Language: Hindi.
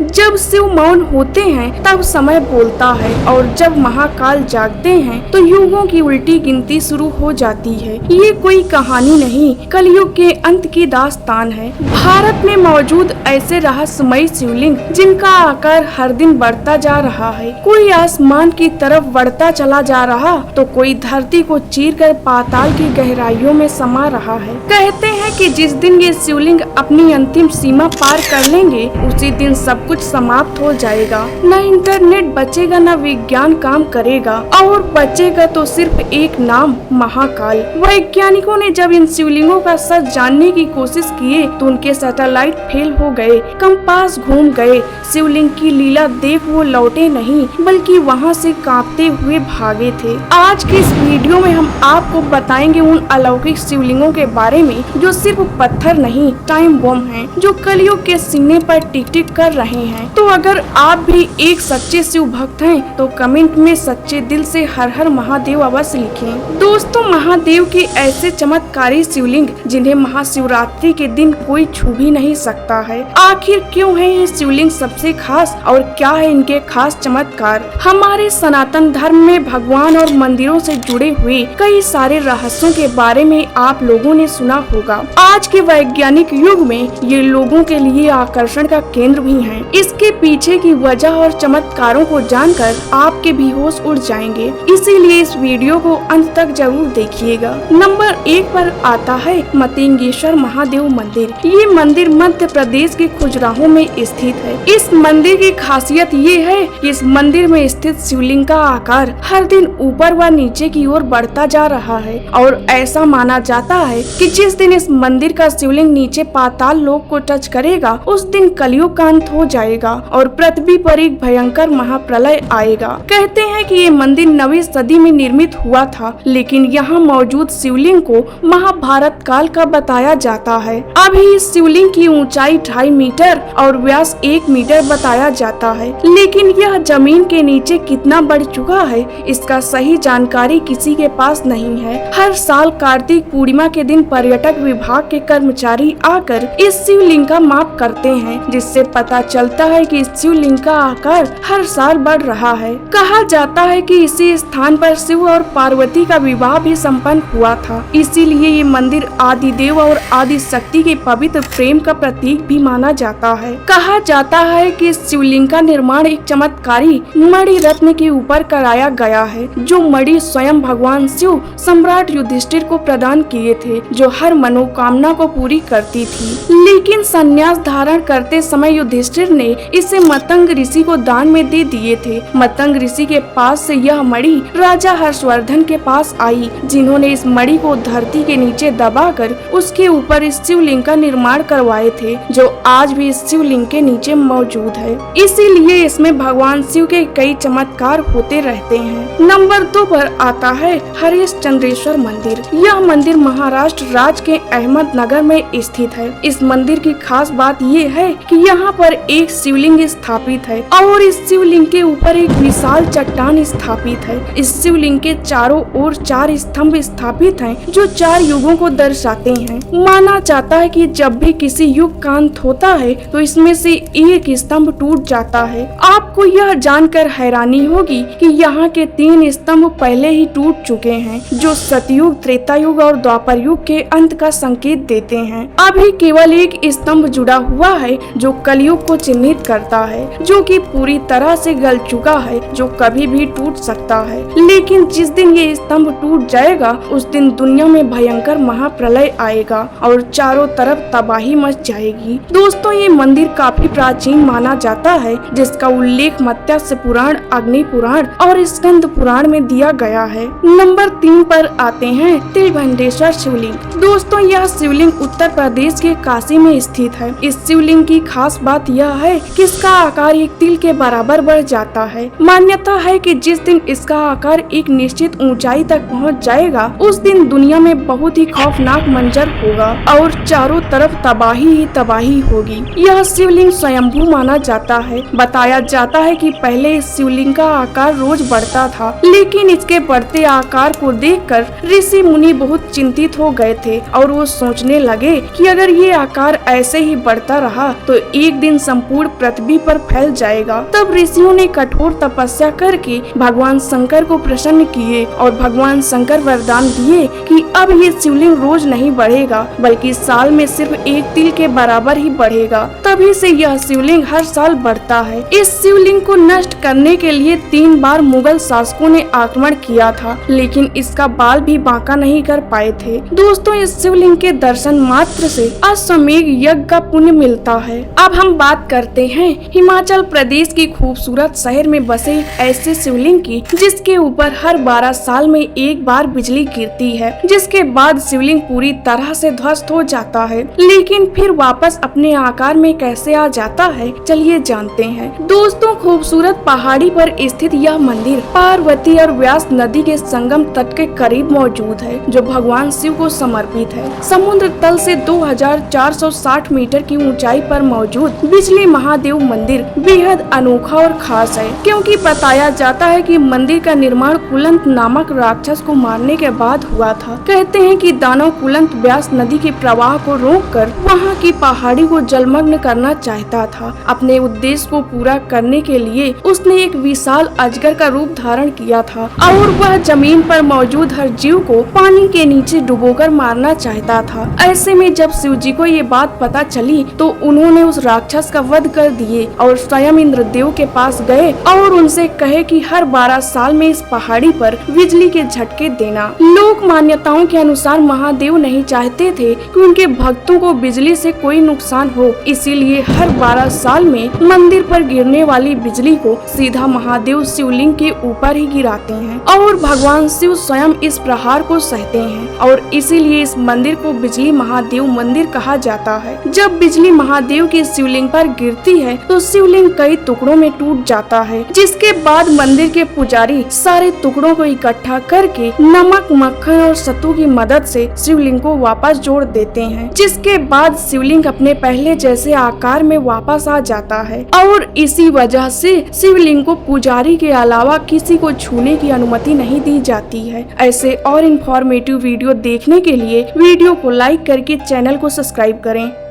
जब शिव मौन होते हैं तब समय बोलता है और जब महाकाल जागते हैं तो युगों की उल्टी गिनती शुरू हो जाती है। ये कोई कहानी नहीं, कलयुग के अंत की दास्तान है। भारत में मौजूद ऐसे रहस्यमयी शिवलिंग जिनका आकार हर दिन बढ़ता जा रहा है। कोई आसमान की तरफ बढ़ता चला जा रहा तो कोई धरती को चीरकर पाताल की गहराइयों में समा रहा है। कहते हैं कि जिस दिन ये शिवलिंग अपनी अंतिम सीमा पार कर लेंगे उसी दिन सब कुछ समाप्त हो जाएगा। न इंटरनेट बचेगा, न विज्ञान काम करेगा और बचेगा तो सिर्फ एक नाम, महाकाल। वैज्ञानिकों ने जब इन शिवलिंगों का सच जानने की कोशिश किए तो उनके सैटेलाइट फेल हो गए, कंपास घूम गए। शिवलिंग की लीला देख वो लौटे नहीं बल्कि वहाँ से कांपते हुए भागे थे। आज की इस वीडियो में हम आपको बताएंगे उन अलौकिक शिवलिंगों के बारे में जो सिर्फ पत्थर नहीं, टाइम बम हैं, जो कलयुग के सीने पर टिक टिक कर रहे हैं। तो अगर आप भी एक सच्चे शिव भक्त हैं तो कमेंट में सच्चे दिल से हर हर महादेव अवश्य लिखें। दोस्तों, महादेव के ऐसे चमत्कारी शिवलिंग जिन्हें महाशिवरात्रि के दिन कोई छू भी नहीं सकता है। आखिर क्यों है ये शिवलिंग सबसे खास और क्या है इनके खास चमत्कार? हमारे सनातन धर्म में भगवान और मंदिरों से जुड़े हुए कई सारे रहस्यों के बारे में आप लोगों ने सुना होगा। आज के वैज्ञानिक युग में ये लोगों के लिए आकर्षण का केंद्र भी है। इसके पीछे की वजह और चमत्कारों को जानकर आपके भी होश उड़ जाएंगे, इसीलिए इस वीडियो को अंत तक जरूर देखिएगा। नंबर 1 पर आता है मतंगेश्वर महादेव मंदिर। ये मंदिर मध्य प्रदेश के खजुराहो में स्थित है। इस मंदिर की खासियत ये है कि इस मंदिर में स्थित शिवलिंग का आकार हर दिन ऊपर व नीचे की ओर बढ़ता जा रहा है और ऐसा माना जाता है कि जिस दिन इस मंदिर का शिवलिंग नीचे पाताल लोक को टच करेगा उस दिन कलयुग का अंत हो जाएगा और पृथ्वी पर एक भयंकर महाप्रलय आएगा। कहते हैं कि ये मंदिर 9वीं सदी में निर्मित हुआ था, लेकिन यहाँ मौजूद शिवलिंग को महाभारत काल का बताया जाता है। अभी इस शिवलिंग की ऊंचाई 2.5 मीटर और व्यास 1 मीटर बताया जाता है, लेकिन यह जमीन के नीचे कितना बढ़ चुका है इसका सही जानकारी किसी के पास नहीं है। हर साल कार्तिक पूर्णिमा के दिन पर्यटक विभाग के कर्मचारी आकर इस शिवलिंग का माप करते हैं, जिससे पता चलता है कि इस शिवलिंग का आकार हर साल बढ़ रहा है। कहा जाता है कि इसी स्थान पर शिव और पार्वती का विवाह भी संपन्न हुआ था, इसीलिए ये मंदिर आदि देव और आदि शक्ति के पवित्र प्रेम का प्रतीक भी माना जाता है। कहा जाता है कि इस शिवलिंग का निर्माण एक चमत्कारी मणि रत्न के ऊपर कराया गया है, जो मणि स्वयं भगवान शिव सम्राट युधिष्ठिर को प्रदान किए थे, जो हर मनोकामना को पूरी करती थी। लेकिन संन्यास धारण करते समय युधिष्ठिर ने इसे मतंग ऋषि को दान में दे दिए थे। मतंग ऋषि के पास से यह मणि राजा हर्षवर्धन के पास आई, जिन्होंने इस मणि को धरती के नीचे दबाकर उसके ऊपर इस शिवलिंग का निर्माण करवाए थे, जो आज भी इस शिवलिंग के नीचे मौजूद है। इसीलिए इसमें भगवान शिव के कई चमत्कार होते रहते हैं। नंबर 2 पर आता है हरिश्चंद्रेश्वर मंदिर। यह मंदिर महाराष्ट्र राज्य के अहमदनगर में स्थित है। इस मंदिर की खास बात ये है कि यहाँ पर एक शिवलिंग स्थापित है और इस शिवलिंग के ऊपर एक विशाल चट्टान स्थापित है। इस शिवलिंग के चारों ओर 4 स्तंभ स्थापित हैं, जो 4 युगों को दर्शाते हैं। माना जाता है कि जब भी किसी युग का अंत होता है तो इसमें से एक स्तंभ टूट जाता है। आपको यह जानकर हैरानी होगी कि यहाँ के 3 स्तंभ पहले ही टूट चुके हैं, जो सतयुग, त्रेता युग और द्वापर युग के अंत का संकेत देते हैं। अभी केवल एक स्तंभ जुड़ा हुआ है जो कलयुग को चिन्हित करता है, जो कि पूरी तरह से गल चुका है, जो कभी भी टूट सकता है। लेकिन जिस दिन ये स्तंभ टूट जाएगा उस दिन दुनिया में भयंकर महाप्रलय आएगा और चारों तरफ तबाही मच जाएगी। दोस्तों, ये मंदिर काफी प्राचीन माना जाता है, जिसका उल्लेख मत्स्य पुराण, अग्नि पुराण और स्कंद पुराण में दिया गया है। नंबर 3 पर आते हैं तिलभंडेश्वर शिवलिंग। दोस्तों, यह शिवलिंग उत्तर प्रदेश के काशी में स्थित है। इस शिवलिंग की खास बात यह है कि इसका आकार एक तिल के बराबर बढ़ जाता है। मान्यता है कि जिस दिन इसका आकार एक निश्चित ऊंचाई तक पहुंच जाएगा उस दिन दुनिया में बहुत ही खौफनाक मंजर होगा और चारों तरफ तबाही ही तबाही होगी। यह शिवलिंग स्वयंभू माना जाता है। बताया जाता है कि पहले इस शिवलिंग का आकार रोज बढ़ता था, लेकिन इसके बढ़ते आकार को देखकर ऋषि मुनि बहुत चिंतित हो गए थे और वो सोचने लगे कि अगर ये आकार ऐसे ही बढ़ता रहा तो एक दिन संपूर्ण संपूर्ण पृथ्वी पर फैल जाएगा। तब ऋषियों ने कठोर तपस्या करके भगवान शंकर को प्रसन्न किए और भगवान शंकर वरदान दिए कि अब ये शिवलिंग रोज नहीं बढ़ेगा बल्कि साल में सिर्फ 1 तिल के बराबर ही बढ़ेगा। तभी से यह शिवलिंग हर साल बढ़ता है। इस शिवलिंग को नष्ट करने के लिए 3 बार मुगल शासकों ने आक्रमण किया था, लेकिन इसका बाल भी बांका नहीं कर पाए थे। दोस्तों, इस शिवलिंग के दर्शन मात्र से अश्वमेध यज्ञ का पुण्य मिलता है। अब हम बात करते हैं हिमाचल प्रदेश की खूबसूरत शहर में बसे ऐसे शिवलिंग की जिसके ऊपर हर 12 साल में एक बार बिजली गिरती है, जिसके बाद शिवलिंग पूरी तरह से ध्वस्त हो जाता है, लेकिन फिर वापस अपने आकार में कैसे आ जाता है, चलिए जानते हैं। दोस्तों, खूबसूरत पहाड़ी पर स्थित यह मंदिर पार्वती और व्यास नदी के संगम तट के करीब मौजूद है, जो भगवान शिव को समर्पित है। समुद्र तल से 2460 मीटर की ऊंचाई पर मौजूद बिजली महादेव मंदिर बेहद अनोखा और खास है, क्योंकि बताया जाता है कि मंदिर का निर्माण कुलंत नामक राक्षस को मारने के बाद हुआ था। कहते हैं कि दानव कुलंत व्यास नदी के प्रवाह को रोककर वहां की पहाड़ी को जलमग्न करना चाहता था। अपने उद्देश्य को पूरा करने के लिए उसने एक विशाल अजगर का रूप धारण किया था और वह जमीन पर मौजूद हर जीव को पानी के नीचे डुबोकर मारना चाहता था। ऐसे में जब शिव जी को ये बात पता चली तो उन्होंने उस राक्षस का वध कर दिए और स्वयं इंद्रदेव के पास गए और उनसे कहे कि हर 12 साल में इस पहाड़ी पर बिजली के झटके देना। लोक मान्यताओं के अनुसार महादेव नहीं चाहते थे कि उनके भक्तों को बिजली से कोई नुकसान हो, इसीलिए हर 12 साल में मंदिर पर गिरने वाली बिजली को सीधा महादेव शिवलिंग के ऊपर ही गिराते हैं और भगवान शिव स्वयं इस प्रहार को सहते हैं और इसीलिए इस मंदिर को बिजली महादेव मंदिर कहा जाता है। जब बिजली महादेव की शिवलिंग पर गिरती है तो शिवलिंग कई टुकड़ों में टूट जाता है, जिसके बाद मंदिर के पुजारी सारे टुकड़ों को इकट्ठा करके नमक, मक्खन और सत्तू की मदद से शिवलिंग को वापस जोड़ देते हैं, जिसके बाद शिवलिंग अपने पहले जैसे आकार में वापस आ जाता है और इसी वजह से शिवलिंग को पुजारी के अलावा किसी को छूने की अनुमति नहीं दी जाती है। ऐसे और इन्फॉर्मेटिव वीडियो देखने के लिए वीडियो को लाइक करके चैनल को सब्सक्राइब करें।